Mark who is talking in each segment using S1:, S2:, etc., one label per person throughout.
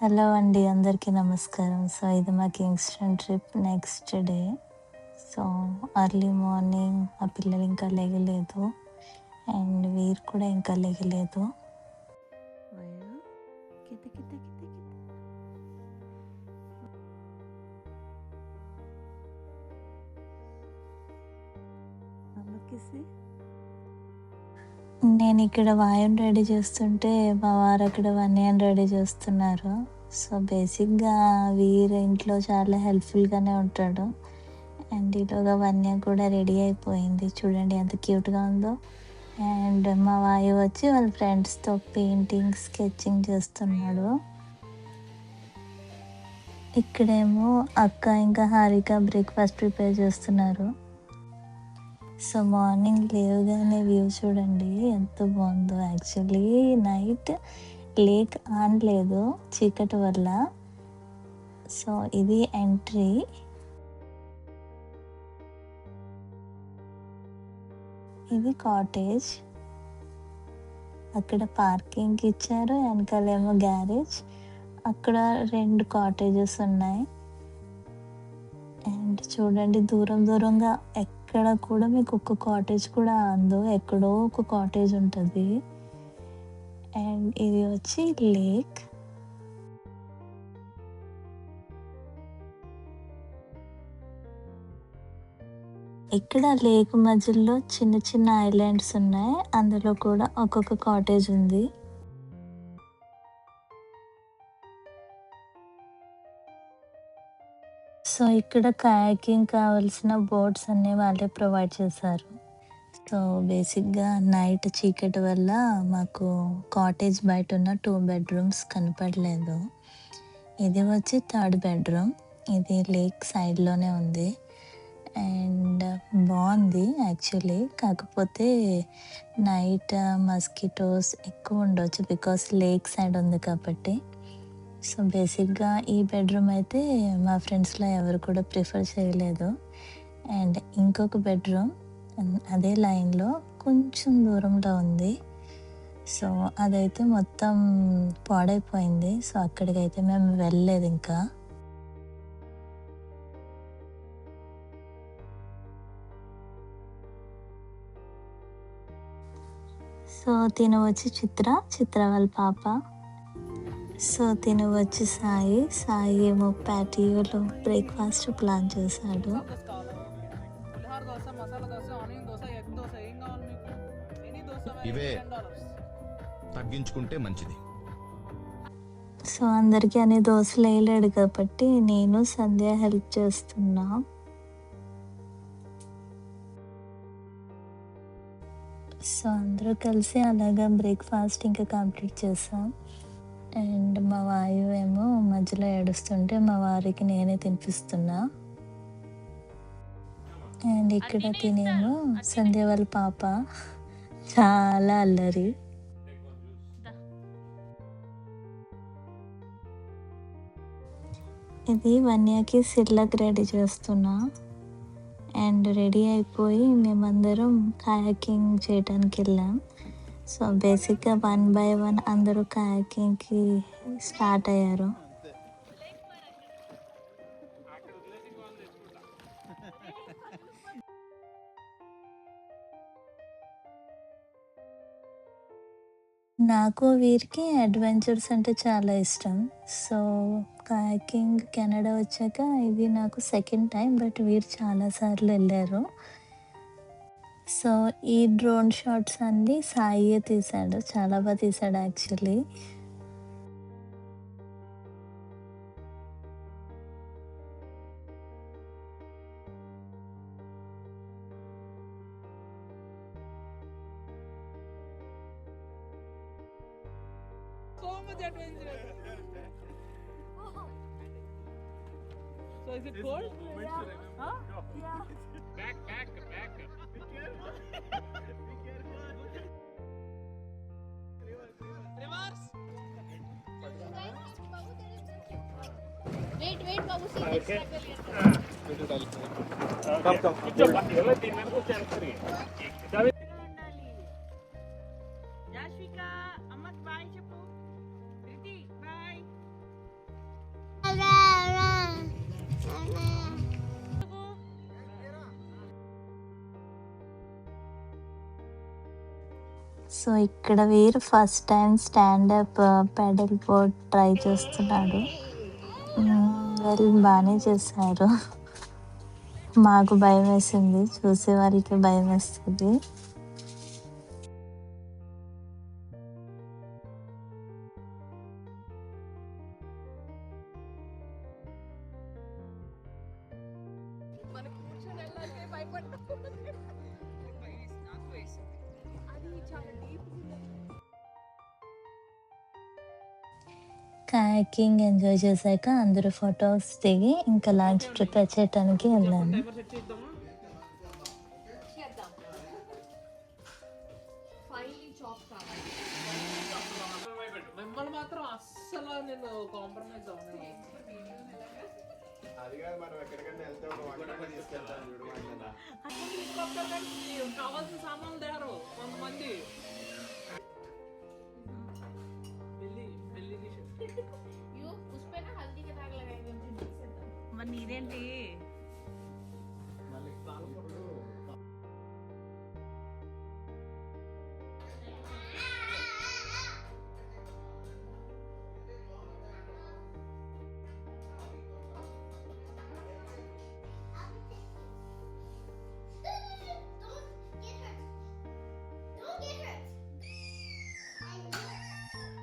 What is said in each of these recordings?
S1: Hello అండి, అందరికీ నమస్కారం. సో ఇది మా Kingston trip next day. So early morning మా పిల్లలు ఇంకా లేగలేదు అండ్ వీరు కూడా ఇంకా లేగలేదు. నేను ఇక్కడ వాయుని రెడీ చేస్తుంటే మా వారు అక్కడ వన్యాన్ని రెడీ చేస్తున్నారు. సో బేసిక్గా వీరు ఇంట్లో చాలా హెల్ప్ఫుల్గానే ఉంటాడు అండ్ ఈలోగా వన్య కూడా రెడీ అయిపోయింది. చూడండి ఎంత క్యూట్గా ఉందో. అండ్ మా వాయు వచ్చి వాళ్ళ ఫ్రెండ్స్తో పెయింటింగ్ స్కెచింగ్ చేస్తున్నాడు. ఇక్కడేమో అక్క ఇంకా హారిక బ్రేక్ఫాస్ట్ ప్రిపేర్ చేస్తున్నారు. సో మార్నింగ్ లేవగానే వ్యూ చూడండి ఎంత బాగుందో. యాక్చువల్లీ నైట్ లేక్ ఆన్ లేదు చీకటి వల్ల. సో ఇది ఎంట్రీ. ఇది కాటేజ్. అక్కడ పార్కింగ్ ఇచ్చారు, వెనకాలేమో గ్యారేజ్. అక్కడ 2 కాటేజెస్ ఉన్నాయి. అండ్ చూడండి దూరం దూరంగా ఎక్కడ కూడా మీకు ఒక్క కాటేజ్ కూడా అందో, ఎక్కడో ఒక కాటేజ్ ఉంటుంది. అండ్ ఇది వచ్చి లేక్. ఇక్కడ లేక్ మధ్యలో చిన్న చిన్న ఐలాండ్స్ ఉన్నాయి, అందులో కూడా ఒక్కొక్క కాటేజ్ ఉంది. సో ఇక్కడ కయాకింగ్ కావాల్సిన బోట్స్ అన్నీ వాళ్ళే ప్రొవైడ్ చేశారు. సో బేసిక్గా నైట్ చీకటి వల్ల మాకు కాటేజ్ బయట ఉన్న 2 బెడ్రూమ్స్ కనపడలేదు. ఇది వచ్చి 3rd బెడ్రూమ్. ఇది లేక్ సైడ్లోనే ఉంది అండ్ బాగుంది యాక్చువల్లీ. కాకపోతే నైట్ మస్కిటోస్ ఎక్కువ ఉండొచ్చు బికాస్ లేక్ సైడ్ ఉంది కాబట్టి. సో బేసిక్గా ఈ బెడ్రూమ్ అయితే మా ఫ్రెండ్స్లో ఎవరు కూడా ప్రిఫర్ చేయలేదు. అండ్ ఇంకొక బెడ్రూమ్ అదే లైన్లో కొంచెం దూరంలో ఉంది. సో అదైతే మొత్తం పాడైపోయింది. సో అక్కడికైతే మేము వెళ్ళలేదు ఇంకా. సో తిను వచ్చి చిత్ర వాళ్ళ పాప. సో తిను వచ్చి సాయి ఏమో ప్యాటియోలో బ్రేక్ఫాస్ట్ ప్లాన్ చేశాడు.
S2: ఇవే తగ్గించుకుంటే మంచిది.
S1: సో అందరికీ అన్ని దోశలు వేయలేడు కాబట్టి నేను సంధ్య హెల్ప్ చేస్తున్నా. సో అందరూ కలిసి అలాగా బ్రేక్ఫాస్ట్ ఇంకా కంప్లీట్ చేసాం. అండ్ మా వాయు ఏమో మధ్యలో ఏడుస్తుంటే మా వారికి నేనే తినిపిస్తున్నా. అండ్ ఇక్కడ తినేమో సంధ్య వాళ్ళ పాప చాలా అల్లరి. ఇది వన్యాకి సిర్లక్ రెడీ చేస్తున్నా. అండ్ రెడీ అయిపోయి మేమందరం కయాకింగ్ చేయడానికి వెళ్ళాం. సో బేసిక్గా 1 by 1 అందరూ కయాకింగ్కి స్టార్ట్ అయ్యారు. నాకు వీరికి అడ్వెంచర్స్ అంటే చాలా ఇష్టం. సో కయాకింగ్ కెనడా వచ్చాక ఇది నాకు సెకండ్ టైం, బట్ వీరు చాలాసార్లు వెళ్ళారు. సో ఈ డ్రోన్ షాట్స్ అన్నీ సాయియే తీశాడు, చాలా బాగా తీశాడు actually.
S3: So much adventure. So is it cold? Yeah. Huh? Yeah. Back. Be careful. Reverse.
S4: Wait, Babu.
S3: Okay. Come.
S4: Yashvika, Ammat bye చెప్పు. Priti bye.
S1: సో ఇక్కడ వీరు first time stand up pedal board try చేస్తున్నాడు. బాగానే చేశారు. మాకు భయం వేసింది, చూసే వాళ్ళకి భయం వేస్తుంది. కయాకింగ్ ఎంజాయ్ చేశాక అందరూ ఫొటోస్ దిగి ఇంకా లంచ్ ప్రిపేర్ చేయడానికి వెళ్ళాను.
S3: టైమర్ సెట్ చేద్దామా? మిమ్మల్ని మాత్రం అస్సలు నేను కాంప్రమైజ్ అవ్వను. కావాల్సిన సామాన్లు తయారు కొంతమంది
S1: మరి నీదేంటి?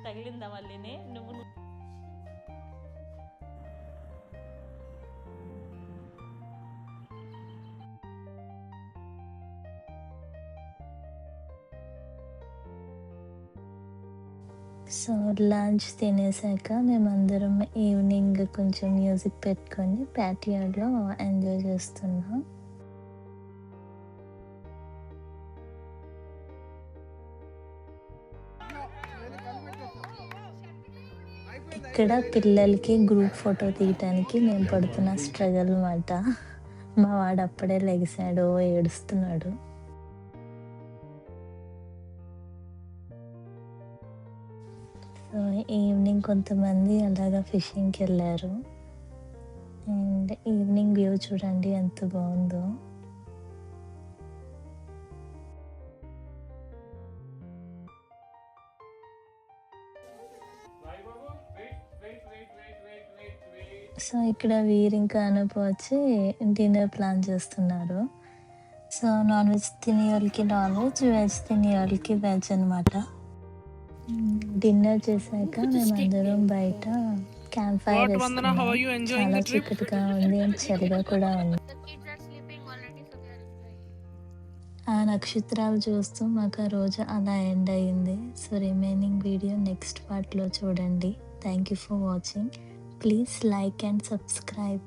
S1: తగిలిందా మళ్ళీనే నువ్వు? సో లంచ్ తినేసాక మేమందరం ఈవినింగ్ కొంచెం మ్యూజిక్ పెట్టుకొని ప్యాటియాడ్లో ఎంజాయ్ చేస్తున్నాం. ఇక్కడ పిల్లలకి గ్రూప్ ఫోటో తీయటానికి మేము పడుతున్న స్ట్రగల్ అన్నమాట. మా వాడు అప్పుడే లెగిసాడు, ఏడుస్తున్నాడు. సో ఈవినింగ్ కొంతమంది అలాగా ఫిషింగ్కి వెళ్ళారు. అండ్ ఈవినింగ్ వ్యూ చూడండి ఎంత బాగుందో. సో ఇక్కడ వీరు ఇంకా అనుపు వచ్చి డిన్నర్ ప్లాన్ చేస్తున్నారు. సో నాన్ వెజ్ తినే వాళ్ళకి నాన్ వెజ్, వెజ్ తినే వాళ్ళకి వెజ్ అనమాట. డిన్నర్ చేశాక మేమందరం బయట క్యాంప్ ఫైర్ వేస్తున్నాం. చాలా చీకటిగా ఉంది అండ్ చలిగా కూడా ఉంది. ఆ నక్షత్రాలు చూస్తూ మాకు ఆ రోజు అలా ఎండ్ అయ్యింది. సో రిమైనింగ్ వీడియో నెక్స్ట్ పార్ట్లో చూడండి. Thank you for watching. Please like and subscribe.